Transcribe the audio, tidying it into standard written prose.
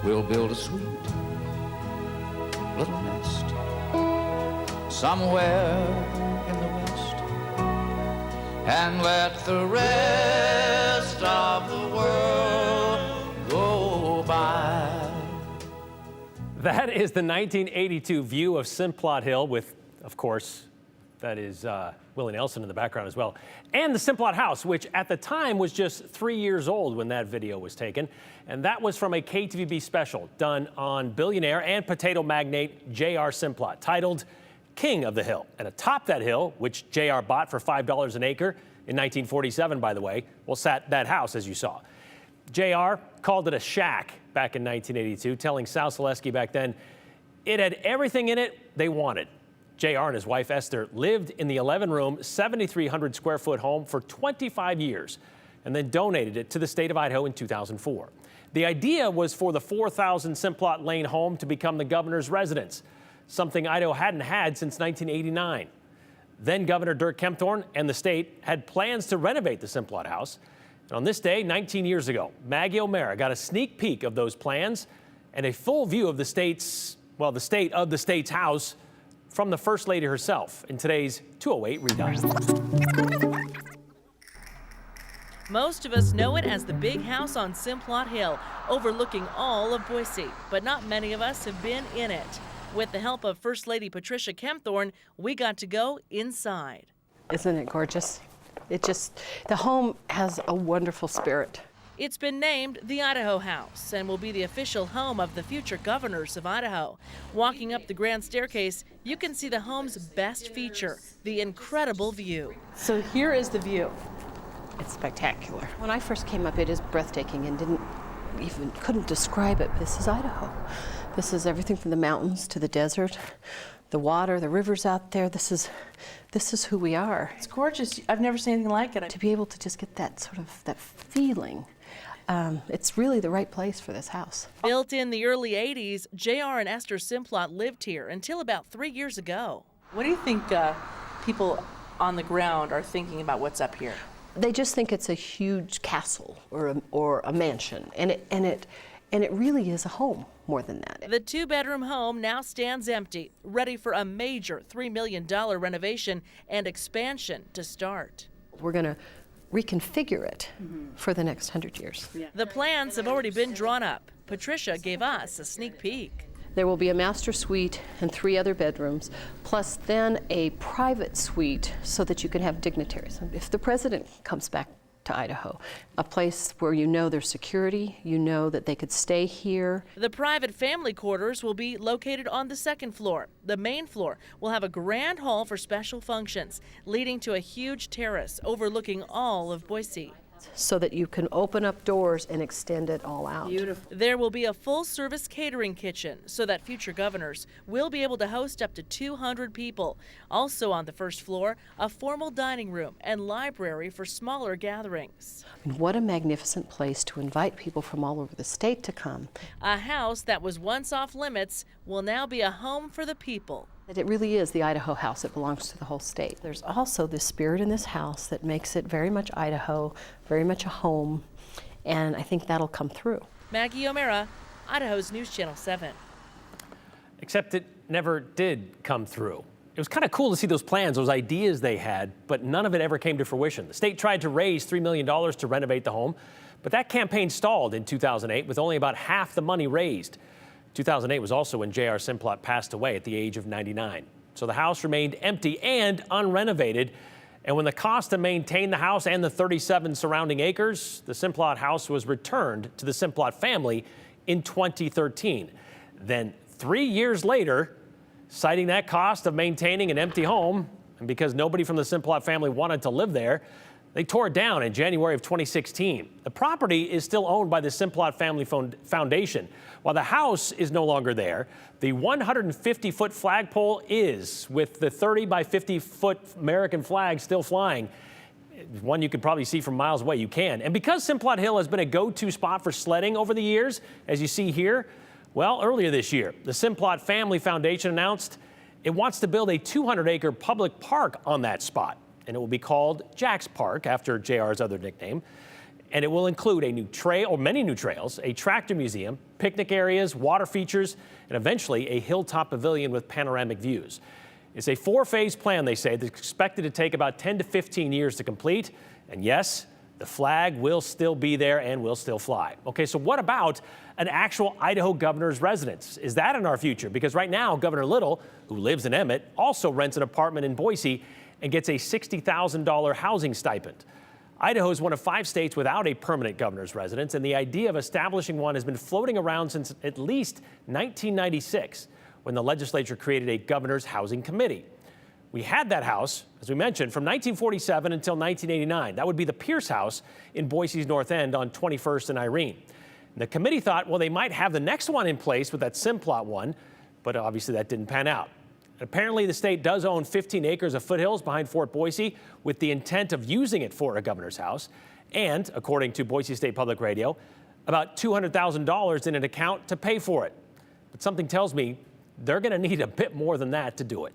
we'll build a sweet little nest somewhere in the west, and let the rest of the world go by. That is the 1982 view of Simplot Hill with, of course, that is Willie Nelson in the background as well. And the Simplot house, which at the time was just 3 years old when that video was taken. And that was from a KTVB special done on billionaire and potato magnate J.R. Simplot, titled King of the Hill. And atop that hill, which J.R. bought for $5 an acre in 1947, by the way, well, sat that house, as you saw. J.R. called it a shack back in 1982, telling Sal Selesky back then it had everything in it they wanted. J.R. and his wife Esther lived in the 11-room, 7,300 square foot home for 25 years and then donated it to the state of Idaho in 2004. The idea was for the 4,000 Simplot Lane home to become the governor's residence, something Idaho hadn't had since 1989. Then Governor Dirk Kempthorne and the state had plans to renovate the Simplot house. And on this day, 19 years ago, Maggie O'Mara got a sneak peek of those plans and a full view of the state of the state's house from the First Lady herself in today's 208 Redial. Most of us know it as the big house on Simplot Hill, overlooking all of Boise, but not many of us have been in it. With the help of First Lady Patricia Kempthorne, we got to go inside. Isn't it gorgeous? The home has a wonderful spirit. It's been named the Idaho House and will be the official home of the future governors of Idaho. Walking up the grand staircase, you can see the home's best feature, the incredible view. So here is the view. It's spectacular. When I first came up, it is breathtaking and couldn't describe it. This is Idaho. This is everything from the mountains to the desert, the water, the rivers out there. This is who we are. It's gorgeous. I've never seen anything like it. To be able to just get that sort of that feeling. It's really the right place for this house. Built in the early 80s, J.R. and Esther Simplot lived here until about 3 years ago. What do you think people on the ground are thinking about what's up here? They just think it's a huge castle or a mansion, and it really is a home more than that. The 2-bedroom home now stands empty, ready for a major $3 million renovation and expansion to start. We're going to reconfigure it for the next 100 years. The plans have already been drawn up. Patricia gave us a sneak peek. There will be a master suite and 3 other bedrooms, plus then a private suite so that you can have dignitaries. If the president comes back to Idaho, a place where you know there's security, you know that they could stay here. The private family quarters will be located on the 2nd floor. The main floor will have a grand hall for special functions, leading to a huge terrace overlooking all of Boise. So that you can open up doors and extend it all out. Beautiful. There will be a full-service catering kitchen so that future governors will be able to host up to 200 people. Also on the 1st floor, a formal dining room and library for smaller gatherings. I mean, what a magnificent place to invite people from all over the state to come. A house that was once off limits will now be a home for the people. It really is the Idaho house. It belongs to the whole state. There's also this spirit in this house that makes it very much Idaho, very much a home, and I think that'll come through. Maggie O'Mara, Idaho's News Channel 7. Except it never did come through. It was kind of cool to see those plans, those ideas they had, but none of it ever came to fruition. The state tried to raise $3 million to renovate the home, but that campaign stalled in 2008 with only about half the money raised. 2008 was also when J.R. Simplot passed away at the age of 99. So the house remained empty and unrenovated. And when the cost to maintain the house and the 37 surrounding acres, the Simplot house was returned to the Simplot family in 2013. Then 3 years later, citing that cost of maintaining an empty home, and because nobody from the Simplot family wanted to live there, they tore it down in January of 2016. The property is still owned by the Simplot Family Foundation. While the house is no longer there, the 150-foot flagpole is, with the 30 by 50-foot American flag still flying. One you could probably see from miles away. You can. And because Simplot Hill has been a go-to spot for sledding over the years, as you see here, well, earlier this year, the Simplot Family Foundation announced it wants to build a 200-acre public park on that spot. And it will be called Jack's Park, after JR's other nickname. And it will include a new trail, or many new trails, a tractor museum, picnic areas, water features, and eventually a hilltop pavilion with panoramic views. It's a 4-phase plan, they say, that's expected to take about 10 to 15 years to complete. And yes, the flag will still be there and will still fly. Okay, so what about an actual Idaho governor's residence? Is that in our future? Because right now, Governor Little, who lives in Emmett, also rents an apartment in Boise and gets a $60,000 housing stipend. Idaho is one of 5 states without a permanent governor's residence, and the idea of establishing one has been floating around since at least 1996, when the legislature created a governor's housing committee. We had that house, as we mentioned, from 1947 until 1989. That would be the Pierce House in Boise's North End on 21st and Irene. And the committee thought, well, they might have the next one in place with that Simplot one, but obviously that didn't pan out. Apparently, the state does own 15 acres of foothills behind Fort Boise with the intent of using it for a governor's house. And, according to Boise State Public Radio, about $200,000 in an account to pay for it. But something tells me they're going to need a bit more than that to do it.